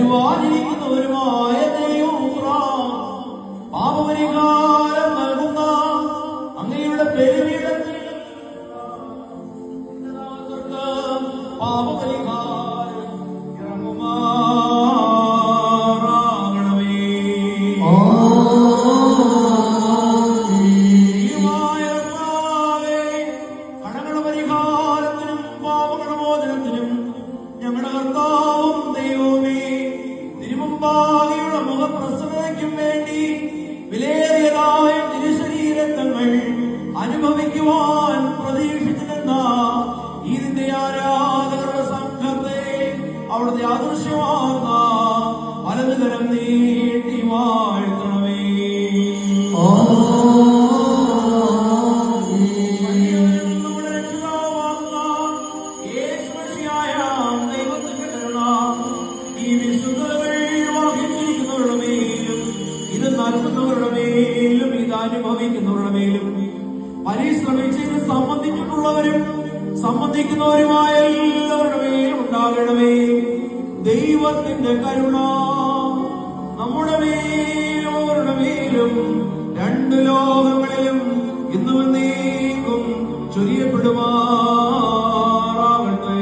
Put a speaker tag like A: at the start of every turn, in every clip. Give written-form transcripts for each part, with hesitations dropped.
A: പരിപാലിക്കുന്നവരുമായ പാപപരിഹാരം നൽകുന്ന അങ്ങയുടെ ബലിപീഠത്തിൽ പാപപരിഹാരം ഇറങ്ങുമാറാകണമേ. കടങ്ങളുടെ പരിഹാരത്തിനും പാപകടമോചനത്തിനും ഞങ്ങളുടെ കർത്താവും ദൈവമേ തിരുമുമ്പാകെയുള്ള മുഖപ്രസന്നതയ്ക്കും വേണ്ടി വിലയേറിയതായ തിരുശരീരങ്ങൾ അനുഭവിക്കുവാൻ പ്രതീക്ഷിച്ചിരുന്ന ഇതിന്റെ ആരാധകരുടെ സംഘത്തെ അവിടുത്തെ ആദർശമാർന്ന വലതുകരം നീട്ടി വാഴ്ത്തണമേ. നമ്മുടെ രക്ഷിതാവാകുന്ന യേശുമശിഹായ ദൈവത്തിന്റെ കരുണ ഈ വിശുദ്ധകൾ വഹിച്ചിരിക്കുന്നവരുടെ മേലും ഇത് നൽകുന്നവരുടെ മേലും ഇത് അനുഭവിക്കുന്നവരുടെ മേലും പരിശ്രമിച്ച് ഇത് സംബന്ധിച്ചിട്ടുള്ളവരും സംബന്ധിക്കുന്നവരുമായ എല്ലാവരുടെ മേലും ഉണ്ടാകണമേ. ദൈവത്തിന്റെ കരുണ നമ്മുടെ മേലും അവരുടെ മേലും രണ്ട് ലോകങ്ങളിലും ഇന്നും നീക്കും ചൊരിയപ്പെടുമാറാകട്ടെ.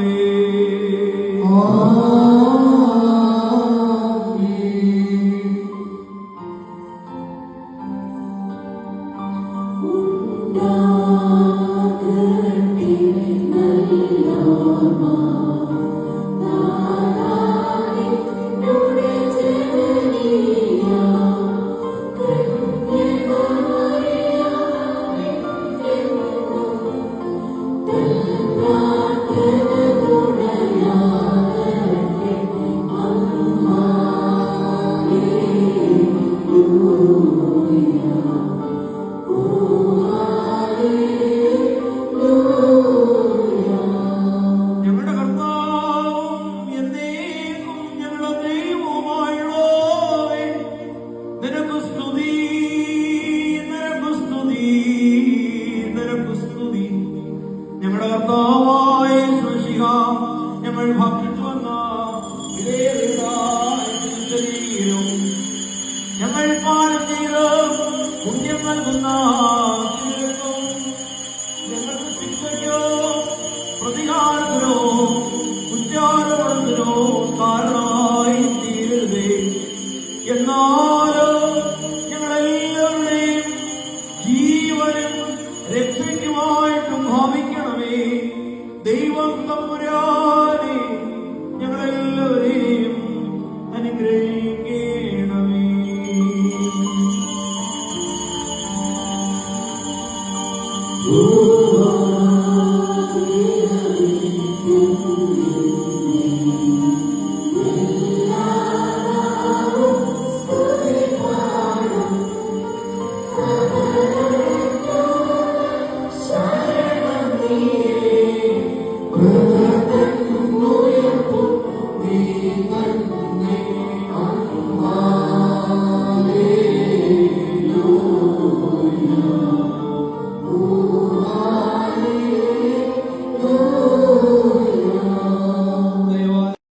A: ഞങ്ങളുടെ കർത്താവായ യേശുമശിഹാ ഞങ്ങൾ ഭക്ഷിച്ചു വന്ന ശരീരവും ഞങ്ങൾ പാനം ചെയ്ത് പുണ്യം നൽകുന്ന ഞങ്ങൾക്ക് ശിക്ഷയ്ക്കോ പ്രതികാരത്തിനോ കുറ്റാരോപണത്തിനോ കാരണമായി തീരരുതേ. എന്നാലോ ഞങ്ങളെല്ലാവരുടെയും ജീവനും രക്ഷയ്ക്കുമായിട്ടും ഭാവിക്കണമേ. ദൈവം തമ്പുരാനെ ഞങ്ങളെല്ലാവരെയും അനുഗ്രഹിക്കണമേ.
B: Amen.